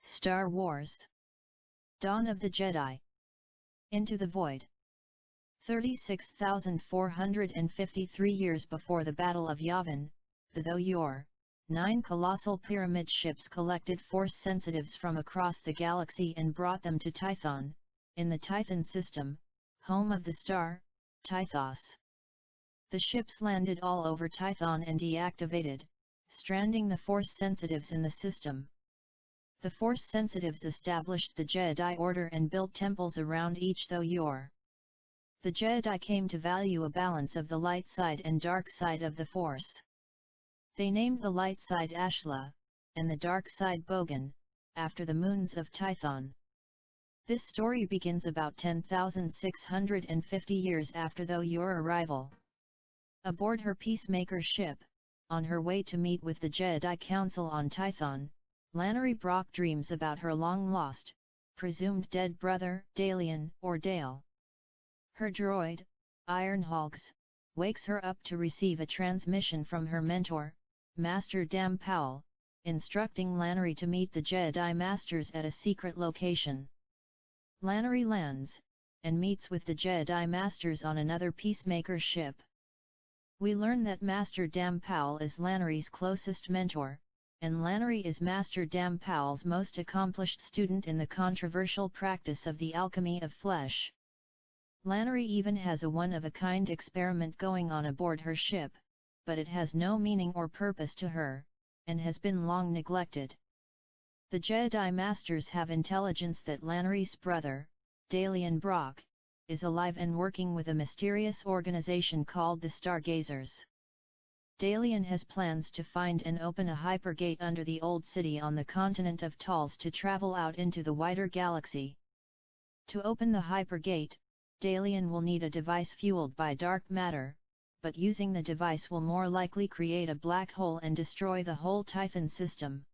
Star Wars. Dawn of the Jedi. Into the Void. 36,453 years before the Battle of Yavin, the Thoth, 9 colossal pyramid ships collected Force sensitives from across the galaxy and brought them to Tython, in the Tythan System, home of the star, Tythos. The ships landed all over Tython and deactivated, stranding the Force sensitives in the system. The Force sensitives established the Jedi Order and built temples around each Thoth. The Jedi came to value a balance of the light side and dark side of the Force. They named the light side Ashla, and the dark side Bogan, after the moons of Tython. This story begins about 10,650 years after Thoth's arrival. Aboard her peacemaker ship, on her way to meet with the Jedi Council on Tython, Lanoree Brock dreams about her long-lost, presumed dead brother, Dalian, or Dale. Her droid, Ironhogs, wakes her up to receive a transmission from her mentor, Master Dam Powell, instructing Lanoree to meet the Jedi Masters at a secret location. Lanoree lands, and meets with the Jedi Masters on another peacemaker ship. We learn that Master Dam Powell is Lanoree's closest mentor, and Lanoree is Master Dam Powell's most accomplished student in the controversial practice of the alchemy of flesh. Lanoree even has a one-of-a-kind experiment going on aboard her ship, but it has no meaning or purpose to her, and has been long neglected. The Jedi Masters have intelligence that Lanoree's brother, Dalian Brock, is alive and working with a mysterious organization called the Stargazers. Dalian has plans to find and open a hypergate under the Old City on the continent of Tals to travel out into the wider galaxy. To open the hypergate, Dalian will need a device fueled by dark matter, but using the device will more likely create a black hole and destroy the whole Tythan system.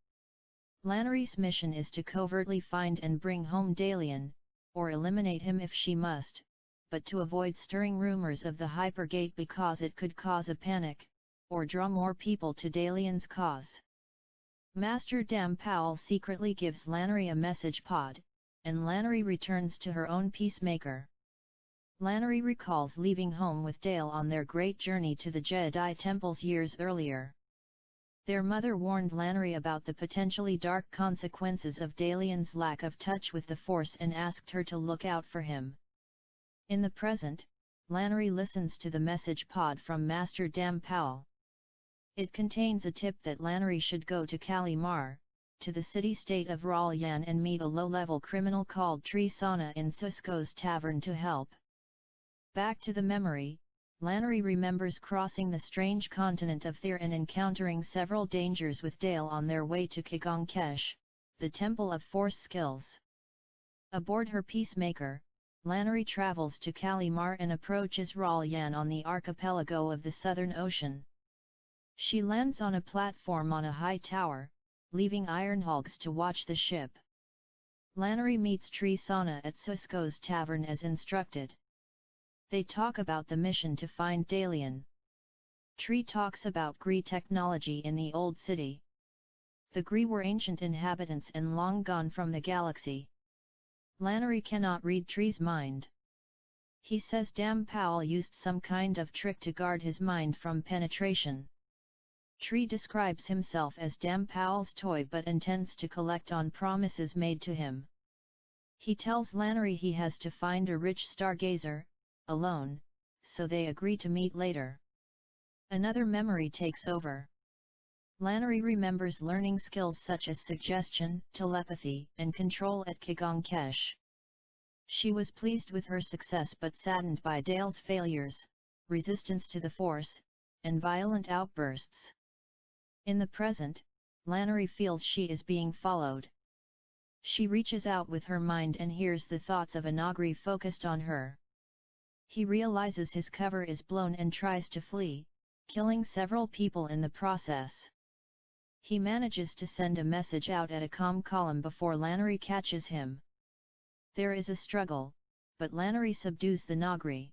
Lanoree's mission is to covertly find and bring home Dalian, or eliminate him if she must, but to avoid stirring rumors of the hypergate because it could cause a panic, or draw more people to Dalian's cause. Master Dam Powell secretly gives Lanoree a message pod, and Lanoree returns to her own peacemaker. Lanoree recalls leaving home with Dale on their great journey to the Jedi temples years earlier. Their mother warned Lanoree about the potentially dark consequences of Dalian's lack of touch with the Force and asked her to look out for him. In the present, Lanoree listens to the message pod from Master Dam Powell. It contains a tip that Lanoree should go to Kalimar, to the city-state of Ralyan, and meet a low-level criminal called Trisana in Sisko's tavern to help. Back to the memory, Lanoree remembers crossing the strange continent of Thyr and encountering several dangers with Dale on their way to Kigonkesh, the Temple of Force Skills. Aboard her peacemaker, Lanoree travels to Kalimar and approaches Ralyan on the archipelago of the Southern Ocean. She lands on a platform on a high tower, leaving Ironhogs to watch the ship. Lanoree meets Trisana at Sisko's tavern as instructed. They talk about the mission to find Dalian. Tree talks about Gree technology in the Old City. The Gree were ancient inhabitants and long gone from the galaxy. Lanoree cannot read Tree's mind. He says Dam Powell used some kind of trick to guard his mind from penetration. Tree describes himself as Dam Powell's toy but intends to collect on promises made to him. He tells Lanoree he has to find a rich stargazer, alone, so they agree to meet later. Another memory takes over. Lanoree remembers learning skills such as suggestion, telepathy, and control at Kigonkesh. She was pleased with her success but saddened by Dale's failures, resistance to the Force, and violent outbursts. In the present, Lanoree feels she is being followed. She reaches out with her mind and hears the thoughts of a Nagree focused on her. He realizes his cover is blown and tries to flee, killing several people in the process. He manages to send a message out at a comm column before Lanoree catches him. There is a struggle, but Lanoree subdues the Nagree.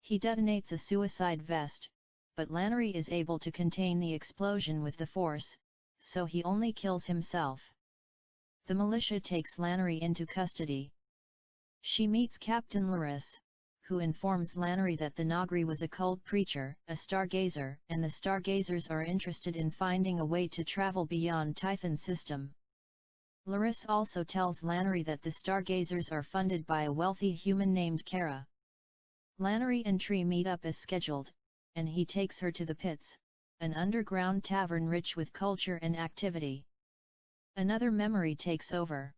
He detonates a suicide vest, but Lanoree is able to contain the explosion with the Force, so he only kills himself. The militia takes Lanoree into custody. She meets Captain Laris, who informs Lanoree that the Nagree was a cult preacher, a stargazer, and the stargazers are interested in finding a way to travel beyond Tythan System. Laris also tells Lanoree that the stargazers are funded by a wealthy human named Kara. Lanoree and Tree meet up as scheduled, and he takes her to the Pits, an underground tavern rich with culture and activity. Another memory takes over.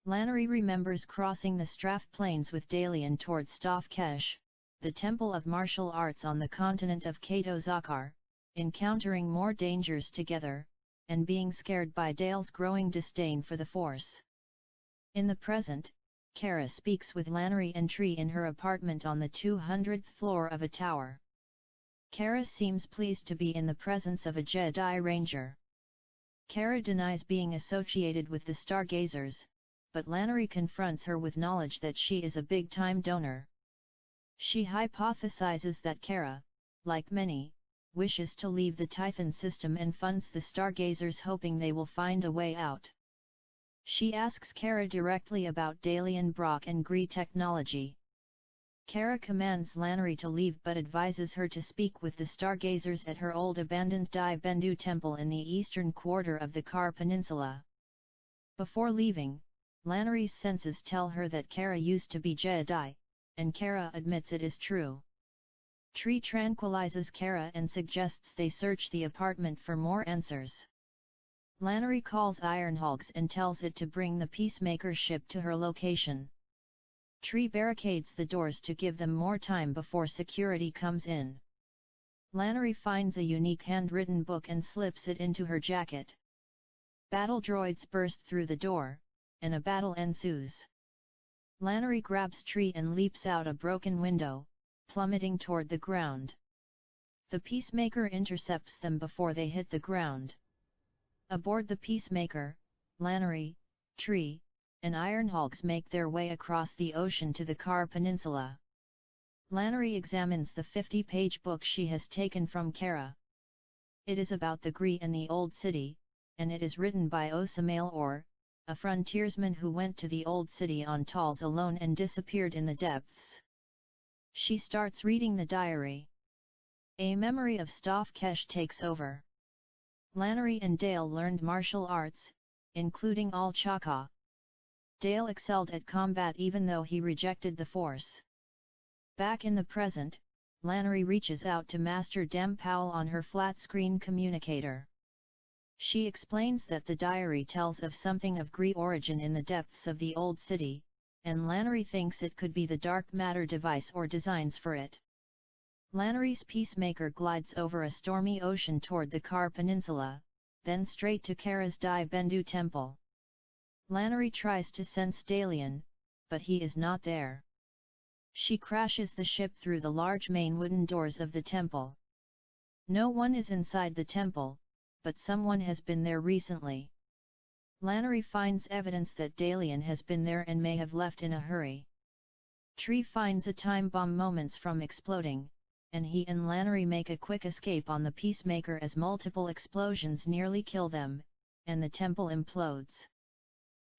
Lanoree remembers crossing the Strath Plains with Dalian toward Stav Kesh, the temple of martial arts on the continent of KOTOR, encountering more dangers together, and being scared by Dale's growing disdain for the Force. In the present, Kara speaks with Lanoree and Tree in her apartment on the 200th floor of a tower. Kara seems pleased to be in the presence of a Jedi Ranger. Kara denies being associated with the Stargazers, but Lanoree confronts her with knowledge that she is a big-time donor. She hypothesizes that Kara, like many, wishes to leave the Tythan System and funds the Stargazers hoping they will find a way out. She asks Kara directly about Lanoree Brock and Gree technology. Kara commands Lanoree to leave but advises her to speak with the Stargazers at her old abandoned Dai Bendu temple in the eastern quarter of the Kar Peninsula. Before leaving, Lanoree's senses tell her that Kara used to be Jedi, and Kara admits it is true. Tree tranquilizes Kara and suggests they search the apartment for more answers. Lanoree calls Ironhogs and tells it to bring the Peacemaker ship to her location. Tree barricades the doors to give them more time before security comes in. Lanoree finds a unique handwritten book and slips it into her jacket. Battle droids burst through the door, and a battle ensues. Lanoree grabs Tree and leaps out a broken window, plummeting toward the ground. The Peacemaker intercepts them before they hit the ground. Aboard the Peacemaker, Lanoree, Tree, and Ironhogs make their way across the ocean to the Kar Peninsula. Lanoree examines the 50-page book she has taken from Kara. It is about the Gree and the Old City, and it is written by Osamail Or, a frontiersman who went to the Old City on Tals alone and disappeared in the depths. She starts reading the diary. A memory of Stav Kesh takes over. Lanoree and Dale learned martial arts, including Al Chaka. Dale excelled at combat even though he rejected the Force. Back in the present, Lanoree reaches out to Master Dem Powell on her flat-screen communicator. She explains that the diary tells of something of Gree origin in the depths of the Old City, and Lanoree thinks it could be the dark matter device or designs for it. Lanoree's Peacemaker glides over a stormy ocean toward the Kar Peninsula, then straight to Kara's Dai Bendu temple. Lanoree tries to sense Dalian, but he is not there. She crashes the ship through the large main wooden doors of the temple. No one is inside the temple, but someone has been there recently. Lanoree finds evidence that Dalian has been there and may have left in a hurry. Tree finds a time bomb moments from exploding, and he and Lanoree make a quick escape on the Peacemaker as multiple explosions nearly kill them, and the temple implodes.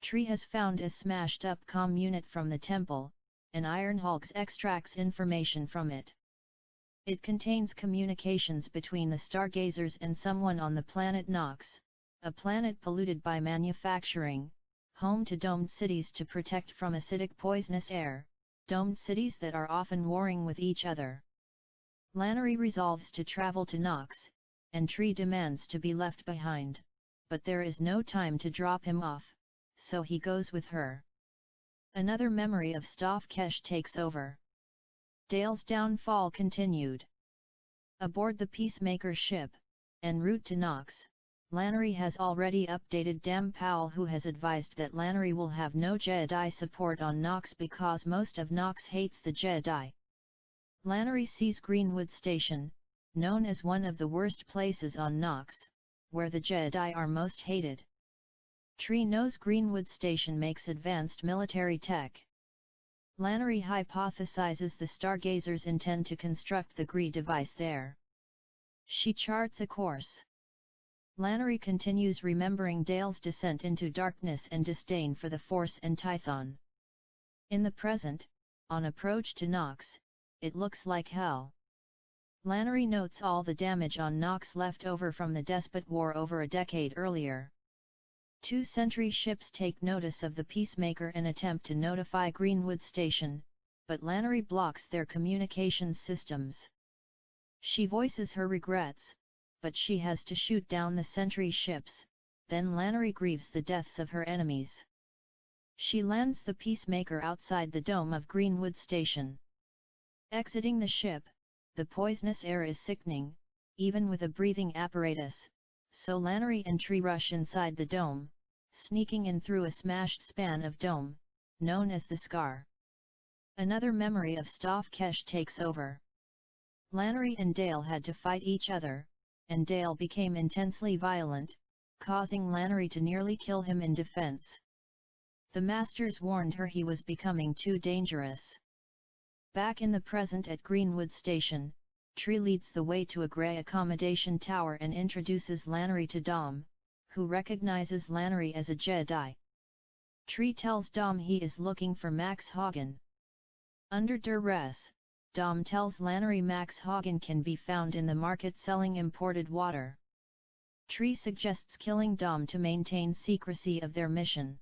Tree has found a smashed-up comm unit from the temple, and Ironhogs extracts information from it. It contains communications between the Stargazers and someone on the planet Nox, a planet polluted by manufacturing, home to domed cities to protect from acidic poisonous air, domed cities that are often warring with each other. Lanoree resolves to travel to Nox, and Tree demands to be left behind, but there is no time to drop him off, so he goes with her. Another memory of Stav Kesh takes over. Dale's downfall continued. Aboard the Peacemaker ship, en route to Nox, Lanoree has already updated Dem Powell, who has advised that Lanoree will have no Jedi support on Nox because most of Nox hates the Jedi. Lanoree sees Greenwood Station, known as one of the worst places on Nox, where the Jedi are most hated. Tree knows Greenwood Station makes advanced military tech. Lanoree hypothesizes the Stargazers intend to construct the Gree device there. She charts a course. Lanoree continues remembering Dale's descent into darkness and disdain for the Force and Tython. In the present, on approach to Nox, it looks like hell. Lanoree notes all the damage on Nox left over from the Despot War over a decade earlier. 2 Sentry ships take notice of the Peacemaker and attempt to notify Greenwood Station, but Lanoree blocks their communications systems. She voices her regrets, but she has to shoot down the Sentry ships. Then Lanoree grieves the deaths of her enemies. She lands the Peacemaker outside the dome of Greenwood Station. Exiting the ship, the poisonous air is sickening, even with a breathing apparatus, so Lanoree and Tree rush inside the dome, sneaking in through a smashed span of dome, known as the Scar. Another memory of Staff Kesh takes over. Lanoree and Dale had to fight each other, and Dale became intensely violent, causing Lanoree to nearly kill him in defense. The Masters warned her he was becoming too dangerous. Back in the present at Greenwood Station, Tree leads the way to a grey accommodation tower and introduces Lanoree to Dom, who recognizes Lanoree as a Jedi. Tree tells Dom he is looking for Max Hagen. Under duress, Dom tells Lanoree Max Hagen can be found in the market selling imported water. Tree suggests killing Dom to maintain secrecy of their mission.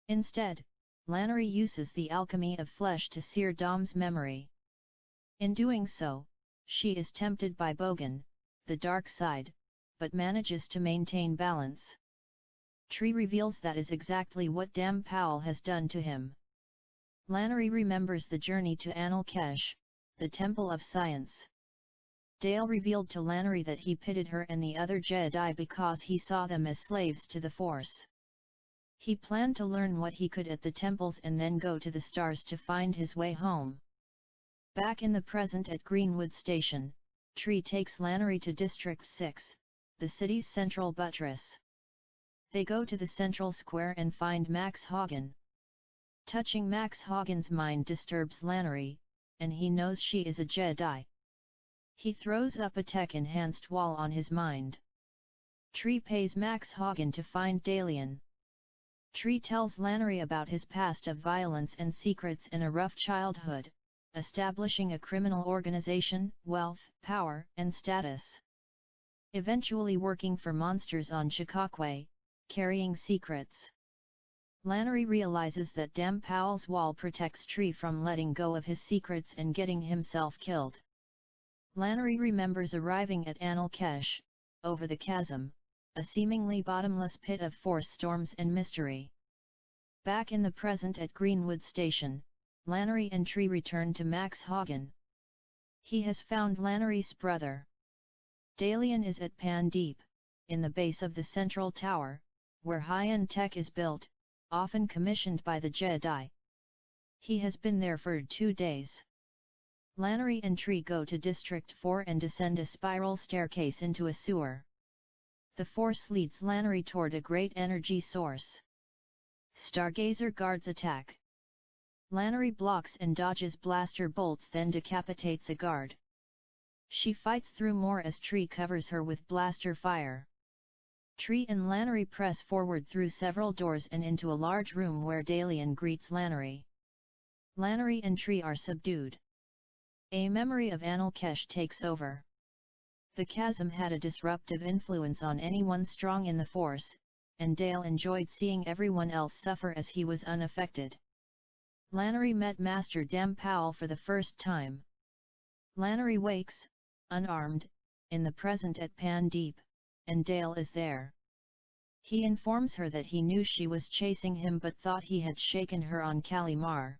Instead, Lanoree uses the alchemy of flesh to sear Dom's memory. In doing so, she is tempted by Bogan, the dark side, but manages to maintain balance. Tree reveals that is exactly what Dam Powell has done to him. Lanoree remembers the journey to Anil Kesh, the Temple of Science. Dale revealed to Lanoree that he pitted her and the other Jedi because he saw them as slaves to the Force. He planned to learn what he could at the temples and then go to the stars to find his way home. Back in the present at Greenwood Station, Tree takes Lanoree to District 6, the city's central buttress. They go to the central square and find Max Hagen. Touching Max Hagen's mind disturbs Lanoree, and he knows she is a Jedi. He throws up a tech-enhanced wall on his mind. Tree pays Max Hagen to find Dalian. Tree tells Lanoree about his past of violence and secrets and a rough childhood, establishing a criminal organization, wealth, power, and status. Eventually working for monsters on Chikakwe, carrying secrets. Lanoree realizes that Dam Powell's wall protects Tree from letting go of his secrets and getting himself killed. Lanoree remembers arriving at Anil Kesh, over the chasm, a seemingly bottomless pit of force storms and mystery. Back in the present at Greenwood Station, Lanoree and Tree return to Max Hagen. He has found Lanoree's brother. Dalian is at Pan Deep, in the base of the central tower, where high-end tech is built, often commissioned by the Jedi. He has been there for 2 days. Lanoree and Tree go to District 4 and descend a spiral staircase into a sewer. The Force leads Lanoree toward a great energy source. Stargazer guards attack. Lanoree blocks and dodges blaster bolts, then decapitates a guard. She fights through more as Tree covers her with blaster fire. Tree and Lanoree press forward through several doors and into a large room where Dalian greets Lanoree. Lanoree and Tree are subdued. A memory of Anil Kesh takes over. The chasm had a disruptive influence on anyone strong in the Force, and Dale enjoyed seeing everyone else suffer as he was unaffected. Lanoree met Master Dam Powell for the first time. Lanoree wakes, unarmed, in the present at Pan Deep, and Dale is there. He informs her that he knew she was chasing him but thought he had shaken her on Kalimar.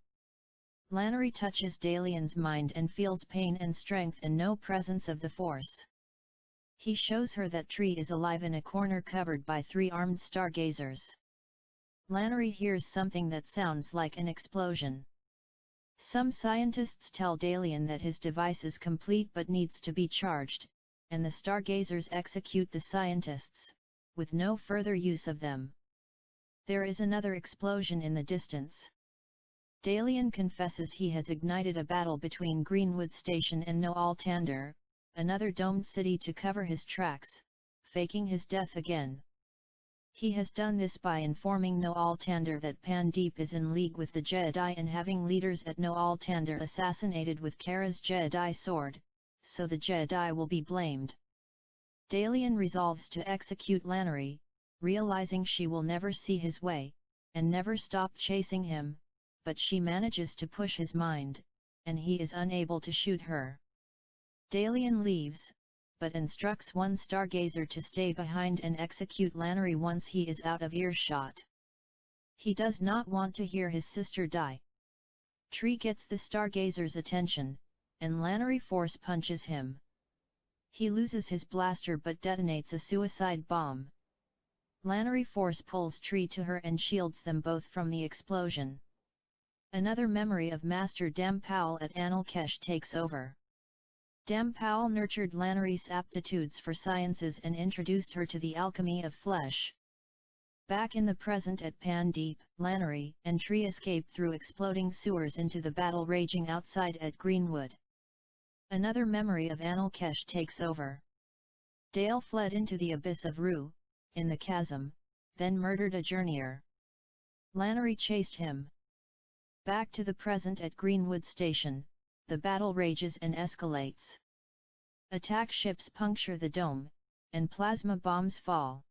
Lanoree touches Dalian's mind and feels pain and strength and no presence of the Force. He shows her that Tree is alive in a corner covered by 3 armed stargazers. Lanoree hears something that sounds like an explosion. Some scientists tell Dalian that his device is complete but needs to be charged, and the stargazers execute the scientists, with no further use of them. There is another explosion in the distance. Dalian confesses he has ignited a battle between Greenwood Station and Noal Tander, another domed city, to cover his tracks, faking his death again. He has done this by informing Noal Tander that Pandip is in league with the Jedi and having leaders at Noal Tander assassinated with Kara's Jedi sword, so the Jedi will be blamed. Dalian resolves to execute Lanoree, realizing she will never see his way, and never stop chasing him, but she manages to push his mind, and he is unable to shoot her. Dalian leaves, but instructs one stargazer to stay behind and execute Lanoree once he is out of earshot. He does not want to hear his sister die. Tree gets the stargazer's attention, and Lanoree force punches him. He loses his blaster but detonates a suicide bomb. Lanoree force pulls Tree to her and shields them both from the explosion. Another memory of Master Dam Powell at Anilkesh takes over. Dam Powell nurtured Lanoree's aptitudes for sciences and introduced her to the alchemy of flesh. Back in the present at Pandip, Lanoree and Tree escape through exploding sewers into the battle raging outside at Greenwood. Another memory of Anilkesh takes over. Dale fled into the abyss of Rue, in the chasm, then murdered a journeyer. Lanoree chased him. Back to the present at Greenwood Station, the battle rages and escalates. Attack ships puncture the dome, and plasma bombs fall.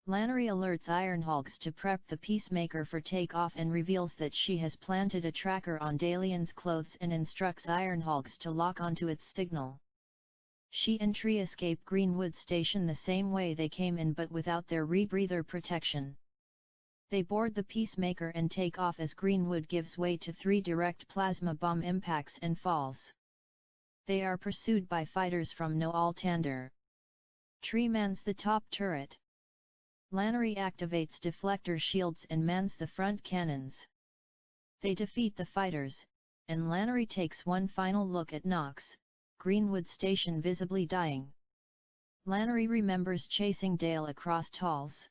Lanoree alerts Ironhawks to prep the Peacemaker for takeoff and reveals that she has planted a tracker on Dalian's clothes and instructs Ironhawks to lock onto its signal. She and Tree escape Greenwood Station the same way they came in but without their rebreather protection. They board the Peacemaker and take off as Greenwood gives way to 3 direct plasma bomb impacts and falls. They are pursued by fighters from Noal Tander. Tree mans the top turret. Lanoree activates deflector shields and mans the front cannons. They defeat the fighters, and Lanoree takes one final look at Nox, Greenwood Station visibly dying. Lanoree remembers chasing Dale across Talls.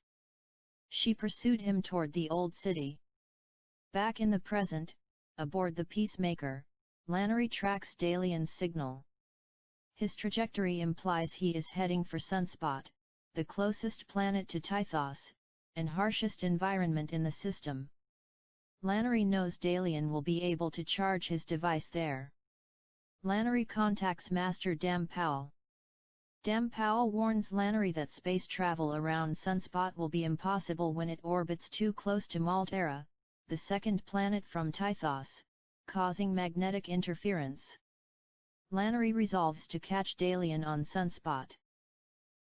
She pursued him toward the old city. Back in the present, aboard the Peacemaker, Lanoree tracks Dalian's signal. His trajectory implies he is heading for Sunspot, the closest planet to Tythos, and harshest environment in the system. Lanoree knows Dalian will be able to charge his device there. Lanoree contacts Master Dam Powell. Dam Powell warns Lanoree that space travel around Sunspot will be impossible when it orbits too close to Maltera, the second planet from Tythos, causing magnetic interference. Lanoree resolves to catch Dalian on Sunspot.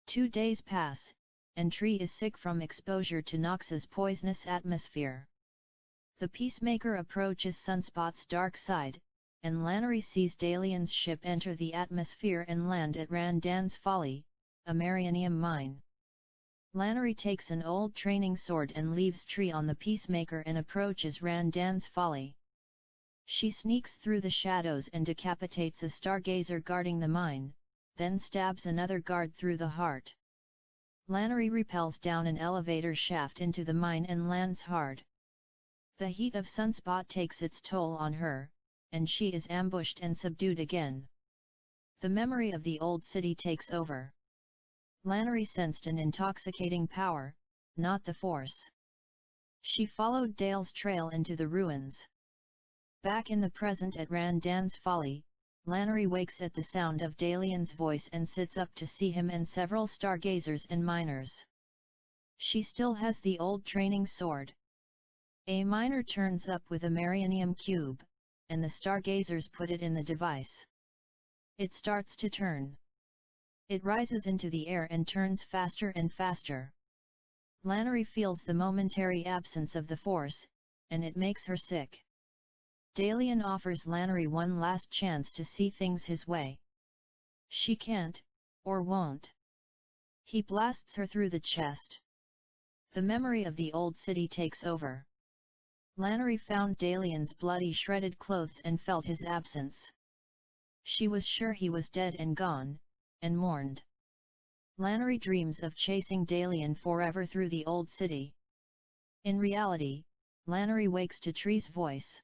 2 days pass, and Tree is sick from exposure to Nox's poisonous atmosphere. The Peacemaker approaches Sunspot's dark side, and Lanoree sees Dalian's ship enter the atmosphere and land at Randan's Folly, a Marinium mine. Lanoree takes an old training sword and leaves Tree on the Peacemaker and approaches Randan's Folly. She sneaks through the shadows and decapitates a stargazer guarding the mine, then stabs another guard through the heart. Lanoree repels down an elevator shaft into the mine and lands hard. The heat of Sunspot takes its toll on her, and she is ambushed and subdued again. The memory of the old city takes over. Lanoree sensed an intoxicating power, not the Force. She followed Dale's trail into the ruins. Back in the present at Randan's Folly, Lanoree wakes at the sound of Dalian's voice and sits up to see him and several stargazers and miners. She still has the old training sword. A miner turns up with a Marinium cube, and the stargazers put it in the device. It starts to turn. It rises into the air and turns faster and faster. Lanoree feels the momentary absence of the Force, and it makes her sick. Dalian offers Lanoree one last chance to see things his way. She can't, or won't. He blasts her through the chest. The memory of the old city takes over. Lanoree found Dalian's bloody shredded clothes and felt his absence. She was sure he was dead and gone, and mourned. Lanoree dreams of chasing Dalian forever through the old city. In reality, Lanoree wakes to Tree's voice.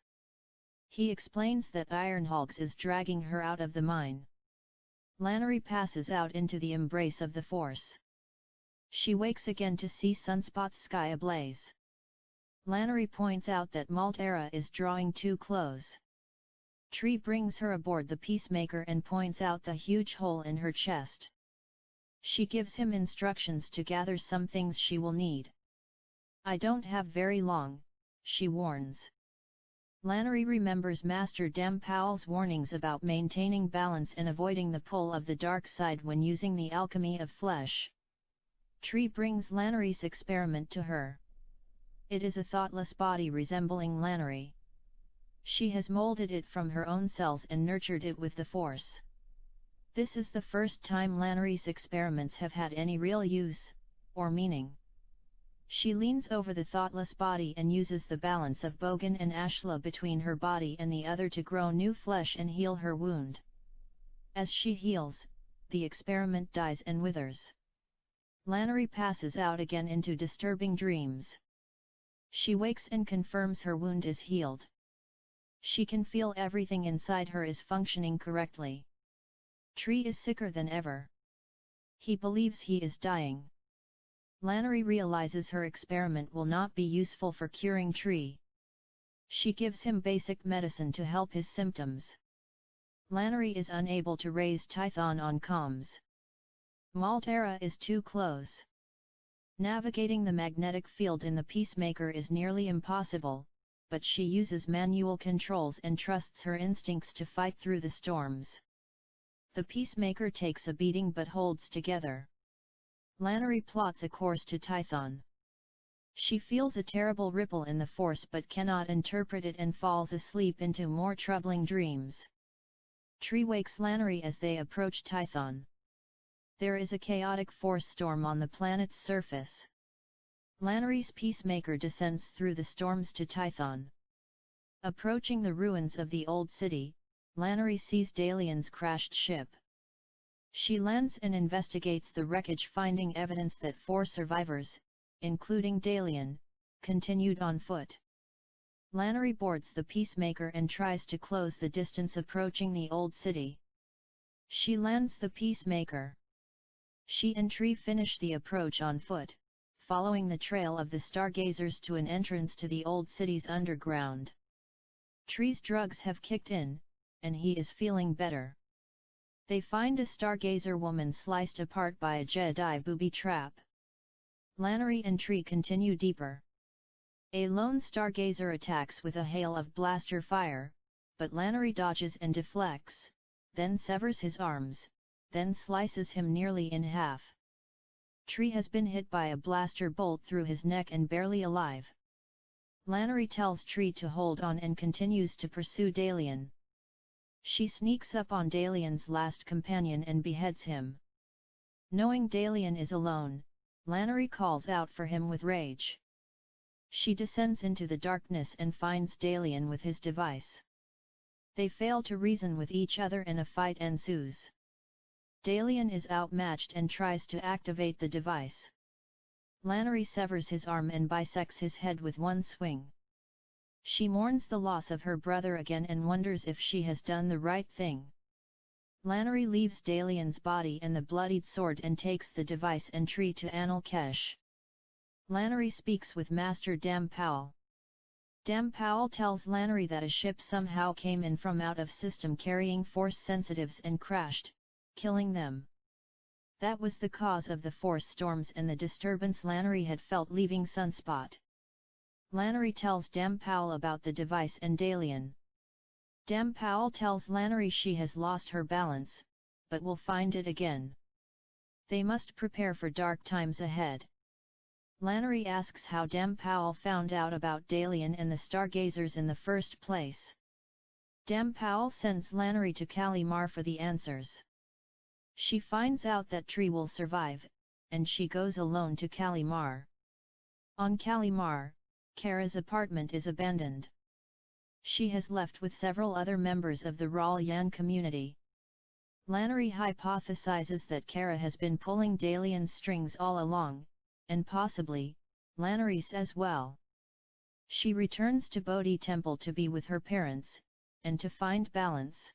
He explains that Ironhawks is dragging her out of the mine. Lanoree passes out into the embrace of the Force. She wakes again to see Sunspot's sky ablaze. Lanoree points out that Maltera is drawing too close. Tree brings her aboard the Peacemaker and points out the huge hole in her chest. She gives him instructions to gather some things she will need. "I don't have very long," she warns. Lanoree remembers Master Dam Powell's warnings about maintaining balance and avoiding the pull of the dark side when using the alchemy of flesh. Tree brings Lanoree's experiment to her. It is a thoughtless body resembling Lanoree. She has molded it from her own cells and nurtured it with the Force. This is the first time Lanoree's experiments have had any real use, or meaning. She leans over the thoughtless body and uses the balance of Bogan and Ashla between her body and the other to grow new flesh and heal her wound. As she heals, the experiment dies and withers. Lanoree passes out again into disturbing dreams. She wakes and confirms her wound is healed. She can feel everything inside her is functioning correctly. Tree is sicker than ever. He believes he is dying. Lanoree realizes her experiment will not be useful for curing Tree. She gives him basic medicine to help his symptoms. Lanoree is unable to raise Tython on comms. Maltera is too close. Navigating the magnetic field in the Peacemaker is nearly impossible, but she uses manual controls and trusts her instincts to fight through the storms. The Peacemaker takes a beating but holds together. Lanoree plots a course to Tython. She feels a terrible ripple in the Force but cannot interpret it and falls asleep into more troubling dreams. Tree wakes Lanoree as they approach Tython. There is a chaotic force storm on the planet's surface. Lanoree's Peacemaker descends through the storms to Tython. Approaching the ruins of the old city, Lanoree sees Dalian's crashed ship. She lands and investigates the wreckage, finding evidence that 4 survivors, including Dalian, continued on foot. Lanoree boards the Peacemaker and tries to close the distance approaching the old city. She lands the Peacemaker. She and Tree finish the approach on foot, following the trail of the Stargazers to an entrance to the old city's underground. Tree's drugs have kicked in, and he is feeling better. They find a Stargazer woman sliced apart by a Jedi booby trap. Lanoree and Tree continue deeper. A lone Stargazer attacks with a hail of blaster fire, but Lanoree dodges and deflects, then severs his arms, then slices him nearly in half. Tree has been hit by a blaster bolt through his neck and barely alive. Lanoree tells Tree to hold on and continues to pursue Dalian. She sneaks up on Dalian's last companion and beheads him. Knowing Dalian is alone, Lanoree calls out for him with rage. She descends into the darkness and finds Dalian with his device. They fail to reason with each other and a fight ensues. Dalian is outmatched and tries to activate the device. Lanoree severs his arm and bisects his head with one swing. She mourns the loss of her brother again and wonders if she has done the right thing. Lanoree leaves Dalian's body and the bloodied sword and takes the device and Tree to Anil Kesh. Lanoree speaks with Master Dam Powell. Dam Powell tells Lanoree that a ship somehow came in from out of system carrying Force sensitives and crashed, killing them. That was the cause of the Force storms and the disturbance Lanoree had felt leaving Sunspot. Lanoree tells Dam Powell about the device and Dalian. Dam Powell tells Lanoree she has lost her balance, but will find it again. They must prepare for dark times ahead. Lanoree asks how Dam Powell found out about Dalian and the Stargazers in the first place. Dam Powell sends Lanoree to Kalimar for the answers. She finds out that Tree will survive, and she goes alone to Kalimar. On Kalimar, Kara's apartment is abandoned. She has left with several other members of the Ral Yan community. Lanoree hypothesizes that Kara has been pulling Dalian's strings all along, and possibly, Lanoree's as well. She returns to Bodhi Temple to be with her parents, and to find balance.